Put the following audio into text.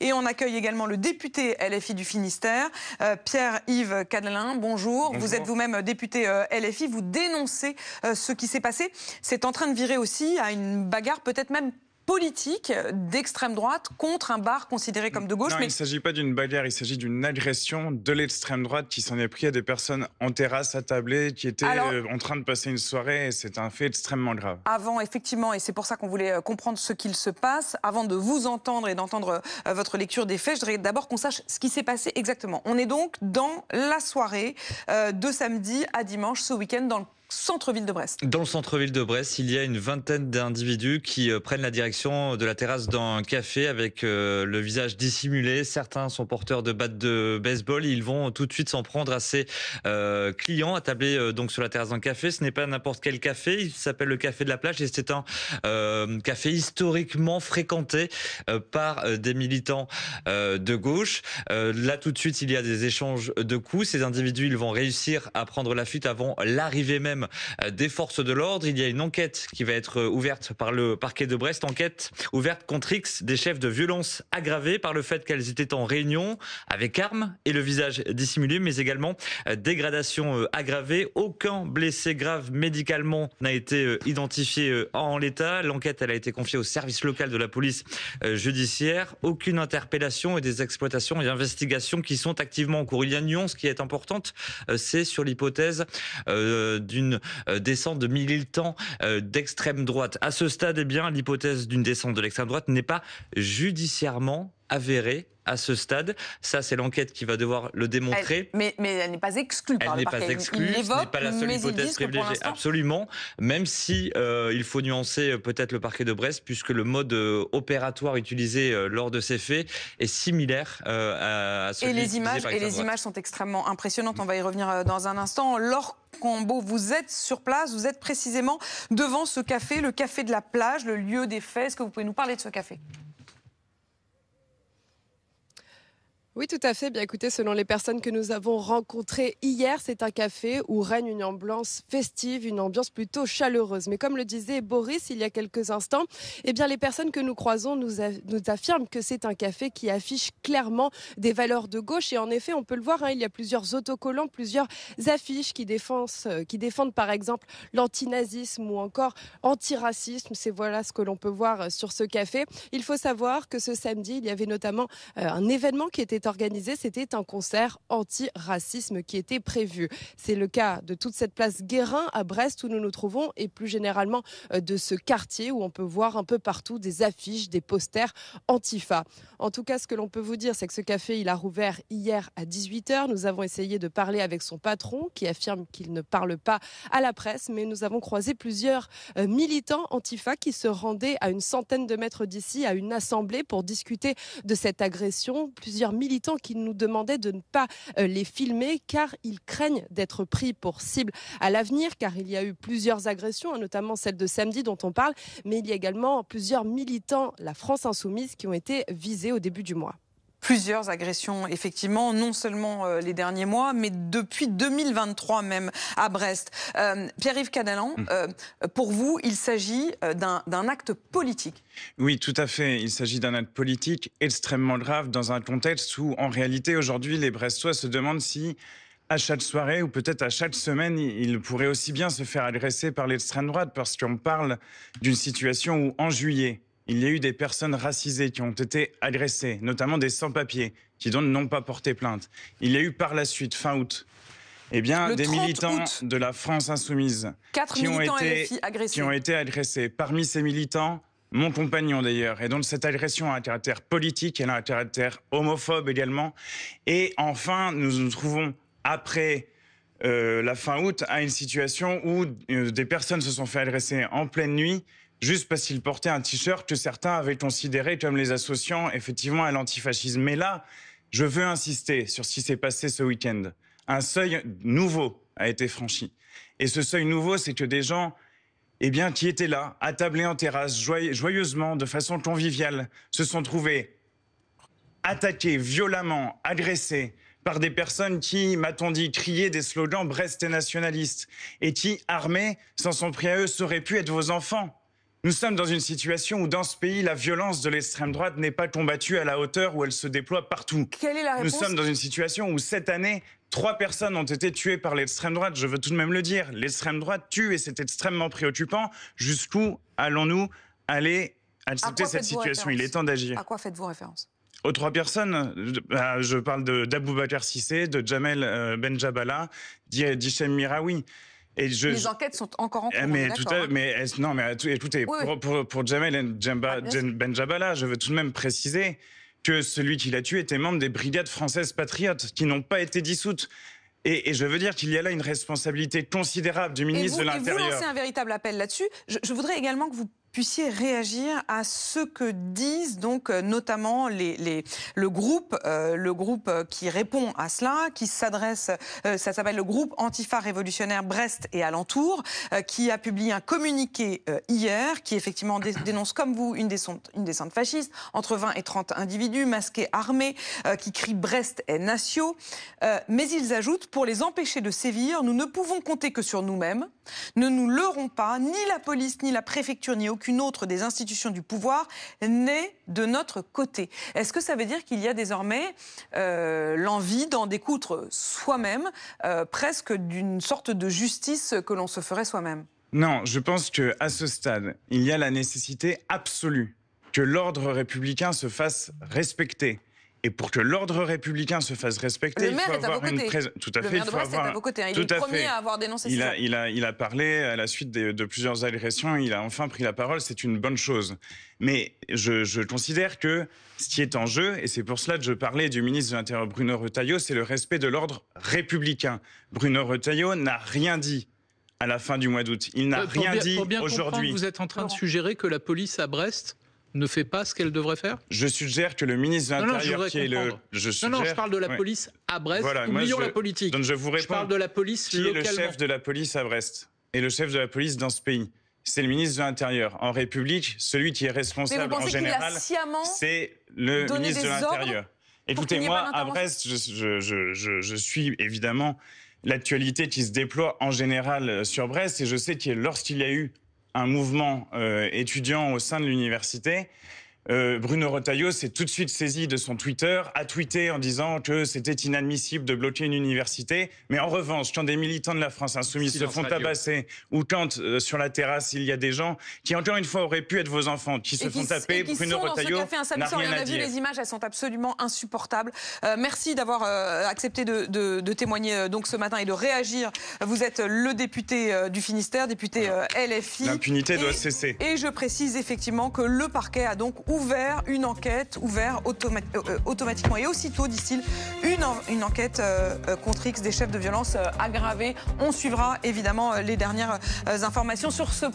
Et on accueille également le député LFI du Finistère, Pierre-Yves Cadelin. Bonjour. Vous êtes vous-même député LFI. Vous dénoncez ce qui s'est passé. C'est en train de virer aussi à une bagarre peut-être même politique d'extrême droite contre un bar considéré comme de gauche. Non, il ne s'agit pas d'une bagarre, il s'agit d'une agression de l'extrême droite qui s'en est pris à des personnes en terrasse, attablées, qui étaient en train de passer une soirée. Et c'est un fait extrêmement grave. Avant, effectivement, et c'est pour ça qu'on voulait comprendre ce qu'il se passe, avant de vous entendre et d'entendre votre lecture des faits, je voudrais d'abord qu'on sache ce qui s'est passé exactement. On est donc dans la soirée de samedi à dimanche, ce week-end, dans le centre-ville de Brest. Dans le centre-ville de Brest, il y a une vingtaine d'individus qui prennent la direction de la terrasse d'un café avec le visage dissimulé. Certains sont porteurs de battes de baseball. Ils vont tout de suite s'en prendre à ces clients attablés donc sur la terrasse d'un café. Ce n'est pas n'importe quel café. Il s'appelle le Café de la Plage et c'est un café historiquement fréquenté par des militants de gauche. Là, tout de suite, il y a des échanges de coups. Ces individus, ils vont réussir à prendre la fuite avant l'arrivée même des forces de l'ordre. Il y a une enquête qui va être ouverte par le parquet de Brest, enquête ouverte contre X, des chefs de violence aggravés par le fait qu'elles étaient en réunion avec armes et le visage dissimulé, mais également dégradation aggravée. Aucun blessé grave médicalement n'a été identifié en l'état. L'enquête, elle a été confiée au service local de la police judiciaire. Aucune interpellation et des exploitations et investigations qui sont activement en cours. Il y a une nuance qui est importante, c'est sur l'hypothèse d'une descente de militants d'extrême droite. À ce stade, eh bien, l'hypothèse d'une descente de l'extrême droite n'est pas judiciairement avérée à ce stade. Ça, c'est l'enquête qui va devoir le démontrer. Mais elle n'est pas exclue par le parquet. Elle n'est pas exclue, ce n'est pas la seule hypothèse privilégiée. Absolument, même si il faut nuancer peut-être le parquet de Brest, puisque le mode opératoire utilisé lors de ces faits est similaire à celui utilisé par l'extrême droite. Les images sont extrêmement impressionnantes. On va y revenir dans un instant. Laure Cambeau, vous êtes sur place, vous êtes précisément devant ce café, le Café de la Plage, le lieu des faits. Est-ce que vous pouvez nous parler de ce café ? Oui, tout à fait. Bien écoutez, selon les personnes que nous avons rencontrées hier, c'est un café où règne une ambiance festive, une ambiance plutôt chaleureuse. Mais comme le disait Boris il y a quelques instants, eh bien, les personnes que nous croisons nous affirment que c'est un café qui affiche clairement des valeurs de gauche. Et en effet, on peut le voir, il y a plusieurs autocollants, plusieurs affiches qui défendent par exemple l'antinazisme ou encore antiracisme. C'est voilà ce que l'on peut voir sur ce café. Il faut savoir que ce samedi, il y avait notamment un événement qui était organisé, c'était un concert anti-racisme qui était prévu. C'est le cas de toute cette place Guérin à Brest où nous nous trouvons et plus généralement de ce quartier où on peut voir un peu partout des affiches, des posters antifa. En tout cas, ce que l'on peut vous dire, c'est que ce café, il a rouvert hier à 18h. Nous avons essayé de parler avec son patron qui affirme qu'il ne parle pas à la presse, mais nous avons croisé plusieurs militants antifa qui se rendaient à une centaine de mètres d'ici à une assemblée pour discuter de cette agression. Plusieurs militants qui nous demandaient de ne pas les filmer car ils craignent d'être pris pour cible à l'avenir, car il y a eu plusieurs agressions, notamment celle de samedi dont on parle, mais il y a également plusieurs militants, la France Insoumise, qui ont été visés au début du mois. Plusieurs agressions, effectivement, non seulement les derniers mois, mais depuis 2023 même à Brest. Pierre-Yves Cadelin, pour vous, il s'agit d'un acte politique. Oui, tout à fait. Il s'agit d'un acte politique extrêmement grave dans un contexte où, en réalité, aujourd'hui, les Brestois se demandent si, à chaque soirée ou peut-être à chaque semaine, ils pourraient aussi bien se faire agresser par l'extrême droite, parce qu'on parle d'une situation où, en juillet, il y a eu des personnes racisées qui ont été agressées, notamment des sans-papiers, qui donc n'ont pas porté plainte. Il y a eu par la suite, fin août, eh bien, des militants de la France Insoumise qui ont été agressés. Parmi ces militants, mon compagnon d'ailleurs. Et donc cette agression a un caractère politique, elle a un caractère homophobe également. Et enfin, nous nous trouvons après la fin août à une situation où des personnes se sont fait agresser en pleine nuit, juste parce qu'ils portaient un t-shirt que certains avaient considéré comme les associant effectivement à l'antifascisme. Mais là, je veux insister sur ce qui s'est passé ce week-end. Un seuil nouveau a été franchi. Et ce seuil nouveau, c'est que des gens qui étaient là, attablés en terrasse, joyeusement, de façon conviviale, se sont trouvés attaqués violemment, agressés par des personnes qui, m'a-t-on dit, criaient des slogans Brest et nationalistes et qui, armés, s'en sont pris à eux, ça aurait pu être vos enfants. Nous sommes dans une situation où dans ce pays, la violence de l'extrême droite n'est pas combattue à la hauteur où elle se déploie partout. Quelle est la réponse? Nous sommes dans une situation où cette année, 3 personnes ont été tuées par l'extrême droite. Je veux tout de même le dire. L'extrême droite tue et c'est extrêmement préoccupant. Jusqu'où allons-nous aller accepter cette situation? Il est temps d'agir. À quoi faites-vous référence? Aux 3 personnes, je parle d'Aboubacar Cissé, de Jamel Benjabala, d'Hichem Miraoui. Les enquêtes sont encore en cours. Écoutez, pour Jamel Benjabala, je veux tout de même préciser que celui qui l'a tué était membre des brigades françaises patriotes qui n'ont pas été dissoutes. Et je veux dire qu'il y a là une responsabilité considérable du ministre de l'Intérieur. Et vous lancez un véritable appel là-dessus. Je voudrais également que vous puissiez réagir à ce que disent donc notamment le groupe qui répond à cela, qui s'adresse, ça s'appelle le groupe Antifa révolutionnaire Brest et alentour, qui a publié un communiqué hier, qui effectivement dénonce comme vous une descente fasciste, entre 20 et 30 individus masqués, armés, qui crient Brest est nation. Mais ils ajoutent, pour les empêcher de sévir, nous ne pouvons compter que sur nous-mêmes. Ne nous leurrons pas, ni la police, ni la préfecture, ni aucune autre des institutions du pouvoir n'est de notre côté. Est-ce que ça veut dire qu'il y a désormais l'envie d'en découdre soi-même, presque d'une sorte de justice que l'on se ferait soi-même? Non, je pense qu'à ce stade, il y a la nécessité absolue que l'ordre républicain se fasse respecter. Et pour que l'ordre républicain se fasse respecter, il faut avoir une présence. Tout à fait. Le maire de Brest est à vos côtés. Il est le premier à avoir dénoncé ça. Il a parlé à la suite de plusieurs agressions. Il a enfin pris la parole. C'est une bonne chose. Mais je considère que ce qui est en jeu, et c'est pour cela que je parlais du ministre de l'Intérieur Bruno Retailleau, c'est le respect de l'ordre républicain. Bruno Retailleau n'a rien dit à la fin du mois d'août. Il n'a rien dit aujourd'hui. Vous êtes en train de suggérer que la police à Brest ne fait pas ce qu'elle devrait faire? Je suggère que le ministre de l'Intérieur, je parle de la police à Brest. Voilà, oublions la politique. Donc je vous réponds. Je parle de la police qui localement. Est le chef de la police à Brest et le chef de la police dans ce pays? C'est le ministre de l'Intérieur. En République, celui qui est responsable en général, c'est le ministre de l'Intérieur. Écoutez-moi, à Brest, je suis évidemment l'actualité qui se déploie en général sur Brest, et je sais que lorsqu'il y a eu un mouvement étudiant au sein de l'université, Bruno Retailleau s'est tout de suite saisi de son Twitter, a tweeté en disant que c'était inadmissible de bloquer une université. Mais en revanche, quand des militants de la France Insoumise se font tabasser, ou quand sur la terrasse il y a des gens qui, encore une fois, auraient pu être vos enfants, qui se font taper, Bruno Retailleau n'a rien à dire. Les images, elles sont absolument insupportables. Merci d'avoir accepté de témoigner donc ce matin et de réagir. Vous êtes le député du Finistère, député LFI. L'impunité doit cesser. Et je précise effectivement que le parquet a donc ouvert une enquête, automatiquement et aussitôt, disent-ils, une enquête contre X des chefs de violence aggravés. On suivra évidemment les dernières informations sur ce